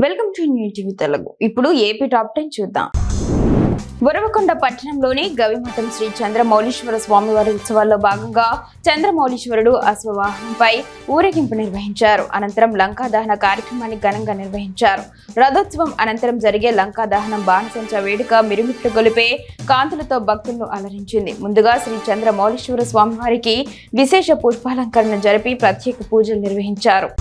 Welcome to new TV Telugu. ఇప్పుడు AP top 10 చూద్దాం. ఉరవకొండ పట్టణంలోని గవిమఠం శ్రీ చంద్రమౌళీశ్వర స్వామివారి ఉత్సవాల్లో భాగంగా చంద్రమౌళీశ్వరుడు అశ్వవాహనంపై ఊరేగింపు నిర్వహించారు. అనంతరం లంకా దహన కార్యక్రమాన్ని ఘనంగా నిర్వహించారు. రథోత్సవం అనంతరం జరిగే లంకా దహనం బాణసంచ వేడుక మిరుమిట్లు గొలిపే కాంతులతో భక్తులను అలరించింది. ముందుగా శ్రీ చంద్రమౌళీశ్వర స్వామివారికి విశేష పుష్పాలంకరణ జరిపి ప్రత్యేక పూజలు నిర్వహించారు.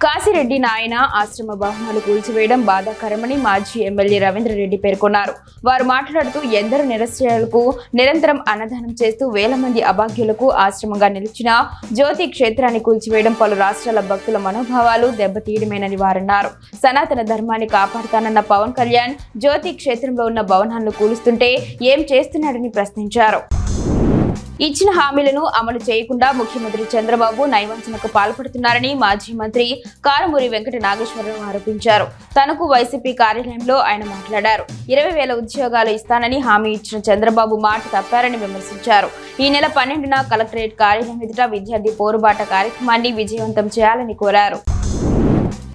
కాశిరెడ్డి నాయన ఆశ్రమ భవనాలు కూల్చివేయడం బాధాకరమని మాజీ ఎమ్మెల్యే రవీంద్రరెడ్డి పేర్కొన్నారు. వారు మాట్లాడుతూ ఎందరో నిరసనలకు నిరంతరం అన్నదానం చేస్తూ వేల మంది అభాగ్యులకు ఆశ్రమంగా నిలిచిన జ్యోతి క్షేత్రాన్ని కూల్చివేయడం పలు రాష్ట్రాల భక్తుల మనోభావాలు దెబ్బతీయడమేనని వారన్నారు. సనాతన ధర్మాన్ని కాపాడుతానన్న పవన్ కళ్యాణ్ జ్యోతి క్షేత్రంలో ఉన్న భవనాలను కూలుస్తుంటే ఏం చేస్తున్నాడని ప్రశ్నించారు. ఇచ్చిన హామీలను అమలు చేయకుండా ముఖ్యమంత్రి చంద్రబాబు నయవంచనకు పాల్పడుతున్నారని మాజీ మంత్రి కారుమూరి వెంకట నాగేశ్వరరావు ఆరోపించారు. తనకు వైసీపీ కార్యాలయంలో ఆయన మాట్లాడారు. 20,000 ఉద్యోగాలు ఇస్తానని హామీ ఇచ్చిన చంద్రబాబు మాట తప్పారని విమర్శించారు. ఈ నెల 12న కలెక్టరేట్ కార్యాలయం ఎదుట విద్యార్థి పోరుబాట కార్యక్రమాన్ని విజయవంతం చేయాలని కోరారు.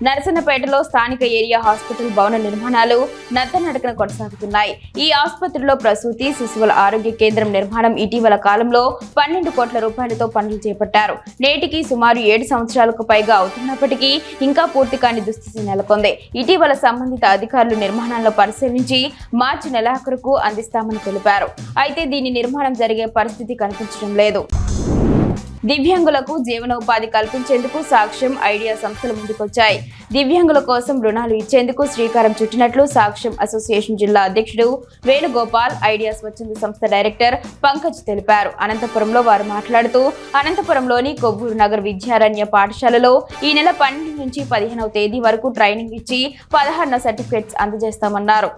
నరసన్నపేటలో స్థానిక ఏరియా హాస్పిటల్ భవన నిర్మాణాలు నత్తనడకన కొనసాగుతున్నాయి. ఈ ఆసుపత్రిలో ప్రసూతి శిశువుల ఆరోగ్య కేంద్రం నిర్మాణం ఇటీవల కాలంలో 12 కోట్ల రూపాయలతో పనులు చేపట్టారు. నేటికి సుమారు 7 సంవత్సరాలకు పైగా అవుతున్నప్పటికీ ఇంకా పూర్తి కాని దుస్థితి నెలకొంది. ఇటీవల సంబంధిత అధికారులు నిర్మాణాలను పరిశీలించి మార్చి నెలాఖరుకు అందిస్తామని తెలిపారు. అయితే దీని నిర్మాణం జరిగే పరిస్థితి కనిపించడం లేదు. దివ్యాంగులకు జీవనోపాధి కల్పించేందుకు సాక్ష్యం ఐడియా సంస్థలు ముందుకొచ్చాయి. దివ్యాంగుల కోసం రుణాలు ఇచ్చేందుకు శ్రీకారం చుట్టినట్లు సాక్ష్యం అసోసియేషన్ జిల్లా అధ్యక్షుడు వేణుగోపాల్ ఐడియా స్వచ్ఛంద సంస్థ డైరెక్టర్ పంకజ్ తెలిపారు. అనంతపురంలో వారు మాట్లాడుతూ అనంతపురంలోని కొవ్వూరు నగర్ విద్యారణ్య పాఠశాలలో ఈ నెల 12 నుంచి 15వ తేదీ వరకు ట్రైనింగ్ ఇచ్చి 16న సర్టిఫికెట్స్ అందజేస్తామన్నారు.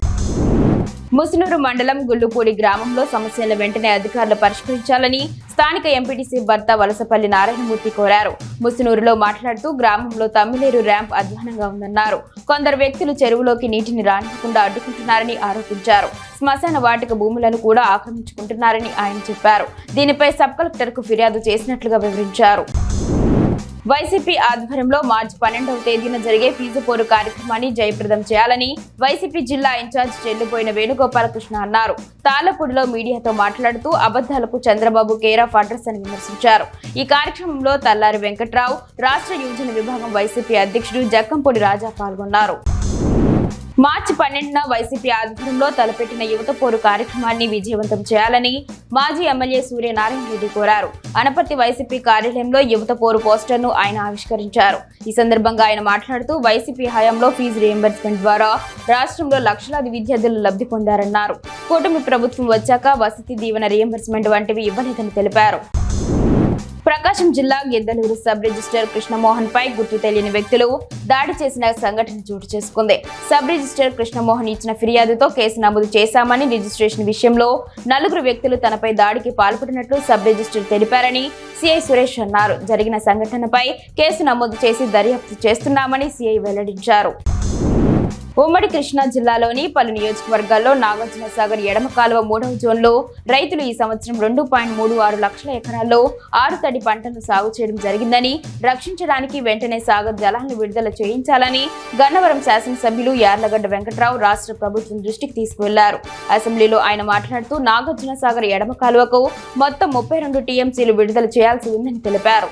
ముసునూరు మండలం గుళ్ళుపూడి గ్రామంలో సమస్యలను వెంటనే అధికారులు పరిష్కరించాలని స్థానిక ఎంపీటీసీ భర్త వలసపల్లి నారాయణమూర్తి కోరారు. ముసునూరులో మాట్లాడుతూ గ్రామంలో తమ్మిలేరు ర్యాంప్ అధ్వానంగా ఉందన్నారు. కొందరు వ్యక్తులు చెరువులోకి నీటిని రానివ్వకుండా అడ్డుకుంటున్నారని ఆరోపించారు. శ్మశాన వాటిక భూములను కూడా ఆక్రమించుకుంటున్నారని ఆయన చెప్పారు. దీనిపై సబ్ కలెక్టర్ కు ఫిర్యాదు చేసినట్లుగా వివరించారు. వైసీపీ ఆధ్వర్యంలో మార్చి 12వ తేదీన జరిగే ఫీజు పోరు కార్యక్రమాన్ని జయప్రదం చేయాలని వైసీపీ జిల్లా ఇన్ఛార్జ్ చెల్లిపోయిన వేణుగోపాలకృష్ణ అన్నారు. తాళ్లపూడిలో మీడియాతో మాట్లాడుతూ అబద్ధాలకు చంద్రబాబు కేర్ ఆఫ్ అడ్రస్ అని విమర్శించారు. ఈ కార్యక్రమంలో తల్లారి వెంకట్రావు, రాష్ట్ర యువజన విభాగం వైసీపీ అధ్యక్షుడు జక్కంపూడి రాజా పాల్గొన్నారు. మార్చి 12న వైసీపీ ఆధ్వర్యంలో తలపెట్టిన యువత పోరు కార్యక్రమాన్ని విజయవంతం చేయాలని మాజీ ఎమ్మెల్యే సూర్యనారాయణ రెడ్డి కోరారు. అనపర్తి వైసీపీ కార్యాలయంలో యువత పోరు పోస్టర్ను ఆయన ఆవిష్కరించారు. ఈ సందర్భంగా ఆయన మాట్లాడుతూ వైసీపీ హయాంలో ఫీజు రియంబర్స్మెంట్ ద్వారా రాష్ట్రంలో లక్షలాది విద్యార్థులు లబ్ధి పొందారన్నారు. కూటమి ప్రభుత్వం వచ్చాక వసతి దీవెన రియంబర్స్మెంట్ వంటివి ఇవ్వలేదని తెలిపారు. ప్రకాశం జిల్లా గిద్దలూరు సబ్ రిజిస్టర్ కృష్ణమోహన్ పై గుర్తు తెలియని వ్యక్తులు దాడి చేసిన సంఘటన చోటు చేసుకుంది. సబ్ రిజిస్టర్ కృష్ణమోహన్ ఇచ్చిన ఫిర్యాదుతో కేసు నమోదు చేశామని, రిజిస్ట్రేషన్ విషయంలో 4 వ్యక్తులు తనపై దాడికి పాల్పడినట్లు సబ్ రిజిస్టర్ తెలిపారని సిఐ సురేష్ అన్నారు. జరిగిన సంఘటనపై కేసు నమోదు చేసి దర్యాప్తు చేస్తున్నామని సిఐ వెల్లడించారు. ఉమ్మడి కృష్ణా జిల్లాలోని పలు నియోజకవర్గాల్లో నాగార్జున సాగర్ ఎడమ కాలువ 3వ జోన్లో రైతులు ఈ సంవత్సరం 2.36 లక్షల ఎకరాల్లో 6 తడి పంటలను సాగు చేయడం జరిగిందని, రక్షించడానికి వెంటనే సాగర్ జలాలను విడుదల చేయించాలని గన్నవరం శాసనసభ్యులు యార్లగడ్డ వెంకట్రావు రాష్ట్ర ప్రభుత్వం దృష్టికి తీసుకువెళ్లారు. అసెంబ్లీలో ఆయన మాట్లాడుతూ నాగార్జున సాగర్ ఎడమ కాలువకు మొత్తం 32 టీఎంసీలు విడుదల చేయాల్సి ఉందని తెలిపారు.